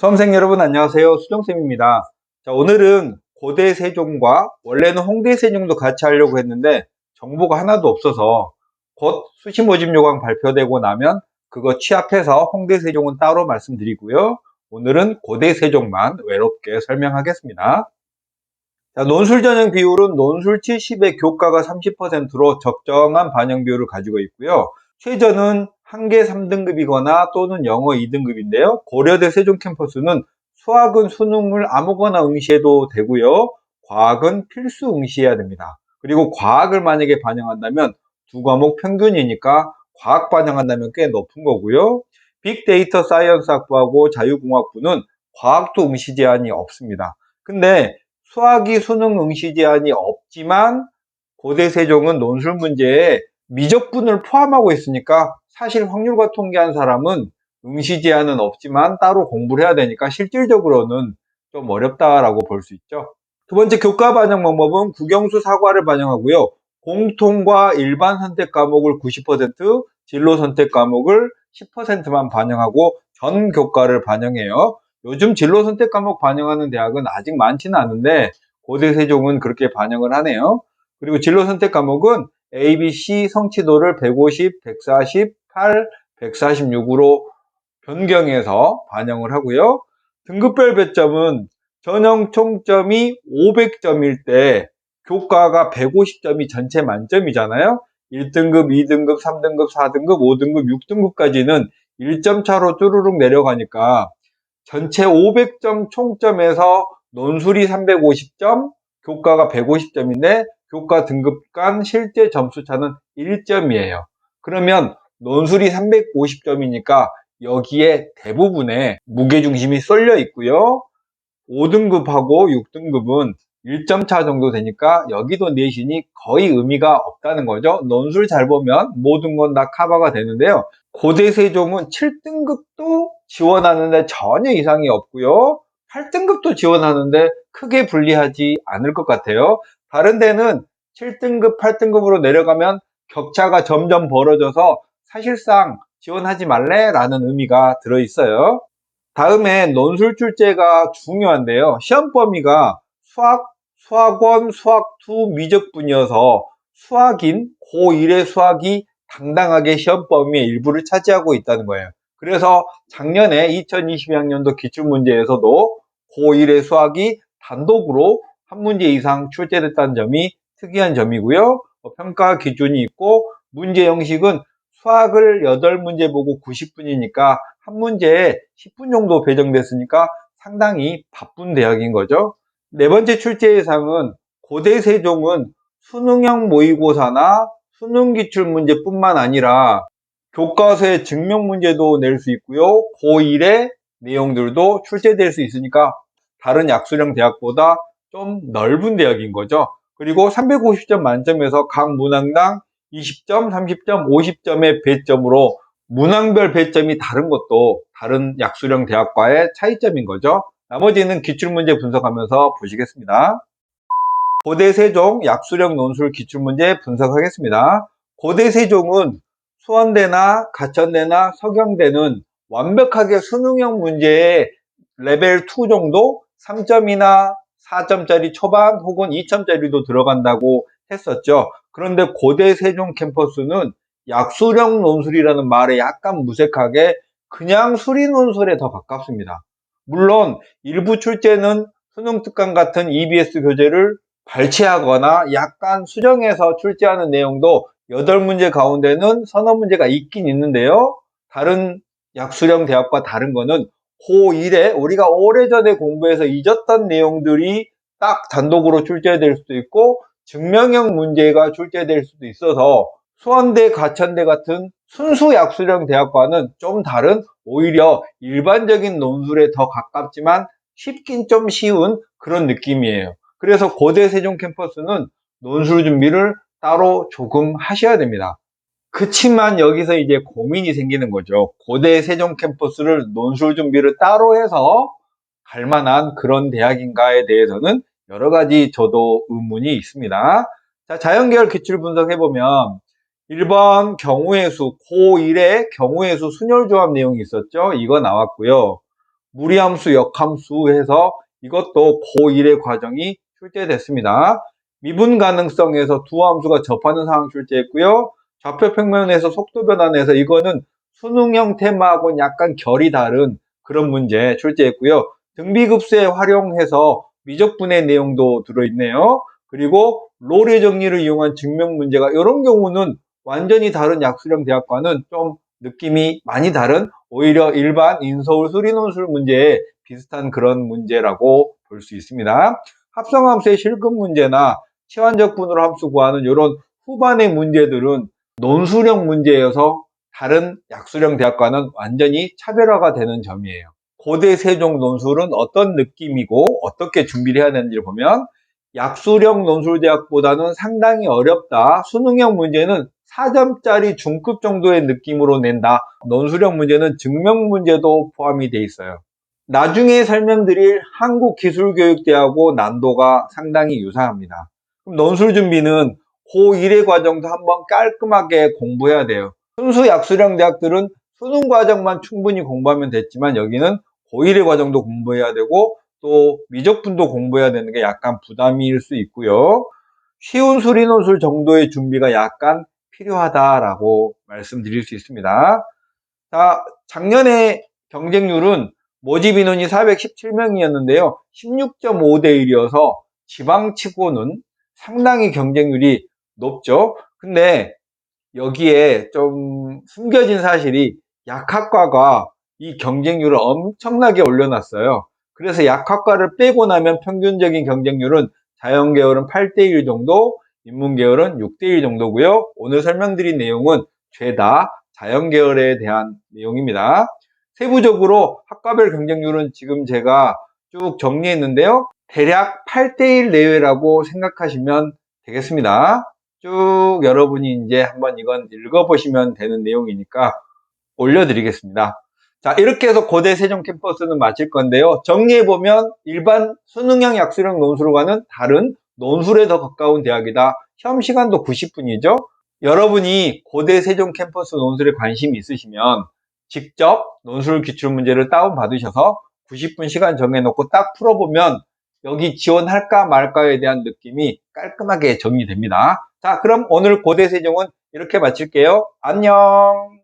수험생 여러분 안녕하세요. 수정쌤입니다. 자, 오늘은 고대 세종과 원래는 홍대 세종도 같이 하려고 했는데 정보가 하나도 없어서 곧 수시 모집 요강 발표되고 나면 그거 취합해서 홍대 세종은 따로 말씀드리고요. 오늘은 고대 세종만 외롭게 설명하겠습니다. 자, 논술 전형 비율은 논술 70에 교과가 30%로 적정한 반영 비율을 가지고 있고요. 최저는 한계 3등급이거나 또는 영어 2등급인데요. 고려대 세종 캠퍼스는 수학은 수능을 아무거나 응시해도 되고요. 과학은 필수 응시해야 됩니다. 그리고 과학을 만약에 반영한다면 두 과목 평균이니까 과학 반영한다면 꽤 높은 거고요. 빅데이터 사이언스 학부하고 자유공학부는 과학도 응시 제한이 없습니다. 근데 수학이 수능 응시 제한이 없지만 고대 세종은 논술 문제에 미적분을 포함하고 있으니까 사실 확률과 통계한 사람은 응시 제한은 없지만 따로 공부를 해야 되니까 실질적으로는 좀 어렵다라고 볼 수 있죠. 두 번째 교과 반영 방법은 국영수 사과를 반영하고요. 공통과 일반 선택 과목을 90%, 진로 선택 과목을 10%만 반영하고 전 교과를 반영해요. 요즘 진로 선택 과목 반영하는 대학은 아직 많지는 않은데 고대 세종은 그렇게 반영을 하네요. 그리고 진로 선택 과목은 A, B, C 성취도를 150, 140, 8, 146으로 변경해서 반영을 하고요. 등급별 배점은 전형 총점이 500점일 때 교과가 150점이 전체 만점이잖아요. 1등급, 2등급, 3등급, 4등급, 5등급, 6등급까지는 1점 차로 쭈루룩 내려가니까 전체 500점 총점에서 논술이 350점, 교과가 150점인데 교과 등급 간 실제 점수 차는 1점이에요. 그러면 논술이 350점이니까 여기에 대부분의 무게중심이 쏠려 있고요. 5등급하고 6등급은 1점 차 정도 되니까 여기도 내신이 거의 의미가 없다는 거죠. 논술 잘 보면 모든 건 다 커버가 되는데요. 고대 세종은 7등급도 지원하는데 전혀 이상이 없고요. 8등급도 지원하는데 크게 불리하지 않을 것 같아요. 다른 데는 7등급, 8등급으로 내려가면 격차가 점점 벌어져서 사실상 지원하지 말래 라는 의미가 들어있어요. 다음에 논술 출제가 중요한데요. 시험 범위가 수학원, 수학2 미적분이어서 수학인 고1의 수학이 당당하게 시험 범위의 일부를 차지하고 있다는 거예요. 그래서 작년에 2022학년도 기출문제에서도 고1의 수학이 단독으로 한 문제 이상 출제됐다는 점이 특이한 점이고요. 평가 기준이 있고 문제 형식은 수학을 8문제 보고 90분이니까 한 문제에 10분 정도 배정됐으니까 상당히 바쁜 대학인 거죠. 네 번째 출제 예상은 고대 세종은 수능형 모의고사나 수능 기출 문제뿐만 아니라 교과서의 증명 문제도 낼 수 있고요. 고1의 내용들도 출제될 수 있으니까 다른 약수령 대학보다 좀 넓은 대학인 거죠. 그리고 350점 만점에서 각 문항당 20점, 30점, 50점의 배점으로 문항별 배점이 다른 것도 다른 약수령 대학과의 차이점인 거죠. 나머지는 기출문제 분석하면서 보시겠습니다. 고대 세종 약수령 논술 기출문제 분석하겠습니다. 고대 세종은 수원대나 가천대나 서경대는 완벽하게 수능형 문제의 레벨 2 정도 3점이나 4점짜리 초반 혹은 2점짜리도 들어간다고 했었죠. 그런데 고대 세종 캠퍼스는 약수령 논술이라는 말에 약간 무색하게 그냥 수리 논술에 더 가깝습니다. 물론 일부 출제는 수능 특강 같은 EBS 교재를 발췌하거나 약간 수정해서 출제하는 내용도 8문제 가운데는 서너 문제가 있긴 있는데요. 다른 약수령 대학과 다른 거는 고1에 우리가 오래전에 공부해서 잊었던 내용들이 딱 단독으로 출제될 수도 있고 증명형 문제가 출제될 수도 있어서 수원대, 가천대 같은 순수 약수령 대학과는 좀 다른 오히려 일반적인 논술에 더 가깝지만 쉽긴 좀 쉬운 그런 느낌이에요. 그래서 고대 세종 캠퍼스는 논술 준비를 따로 조금 하셔야 됩니다. 그치만 여기서 이제 고민이 생기는 거죠. 고대 세종 캠퍼스를 논술 준비를 따로 해서 갈 만한 그런 대학인가에 대해서는 여러 가지 저도 의문이 있습니다. 자, 자연계열 기출 분석해보면 1번 경우의 수, 고1의 경우의 수 순열조합 내용이 있었죠. 이거 나왔고요. 무리함수, 역함수 해서 이것도 고1의 과정이 출제됐습니다. 미분 가능성에서 두 함수가 접하는 상황 출제했고요. 좌표 평면에서 속도 변환에서 이거는 수능형 테마하고는 약간 결이 다른 그런 문제 출제했고요. 등비급수에 활용해서 미적분의 내용도 들어있네요. 그리고 롤의 정리를 이용한 증명 문제가 이런 경우는 완전히 다른 약수령 대학과는 좀 느낌이 많이 다른 오히려 일반 인서울 수리논술 문제에 비슷한 그런 문제라고 볼 수 있습니다. 합성함수의 실근 문제나 치환적 분으로 함수 구하는 이런 후반의 문제들은 논술형 문제여서 다른 약수령 대학과는 완전히 차별화가 되는 점이에요. 고대 세종 논술은 어떤 느낌이고 어떻게 준비를 해야 되는지를 보면 약수령 논술대학보다는 상당히 어렵다. 수능형 문제는 4점짜리 중급 정도의 느낌으로 낸다. 논술형 문제는 증명 문제도 포함이 돼 있어요. 나중에 설명드릴 한국기술교육대하고 난도가 상당히 유사합니다. 그럼 논술 준비는 고1의 과정도 한번 깔끔하게 공부해야 돼요. 순수 약수령 대학들은 수능 과정만 충분히 공부하면 됐지만 여기는 고1의 과정도 공부해야 되고 또 미적분도 공부해야 되는 게 약간 부담일 수 있고요. 쉬운 수리논술 정도의 준비가 약간 필요하다라고 말씀드릴 수 있습니다. 자, 작년에 경쟁률은 모집 인원이 417명이었는데요. 16.5대 1이어서 지방치고는 상당히 경쟁률이 높죠. 근데 여기에 좀 숨겨진 사실이 약학과가 이 경쟁률을 엄청나게 올려놨어요. 그래서 약학과를 빼고 나면 평균적인 경쟁률은 자연계열은 8대1 정도, 인문계열은 6대1 정도고요. 오늘 설명드린 내용은 죄다 자연계열에 대한 내용입니다. 세부적으로 학과별 경쟁률은 지금 제가 쭉 정리했는데요. 대략 8대1 내외라고 생각하시면 되겠습니다. 쭉 여러분이 이제 한번 이건 읽어보시면 되는 내용이니까 올려드리겠습니다. 자, 이렇게 해서 고대 세종 캠퍼스는 마칠 건데요. 정리해보면 일반 수능형 약수령 논술과는 다른 논술에 더 가까운 대학이다. 시험 시간도 90분이죠. 여러분이 고대 세종 캠퍼스 논술에 관심이 있으시면 직접 논술 기출문제를 다운받으셔서 90분 시간 정해놓고 딱 풀어보면 여기 지원할까 말까에 대한 느낌이 깔끔하게 정리됩니다. 자, 그럼 오늘 고대 세종은 이렇게 마칠게요. 안녕.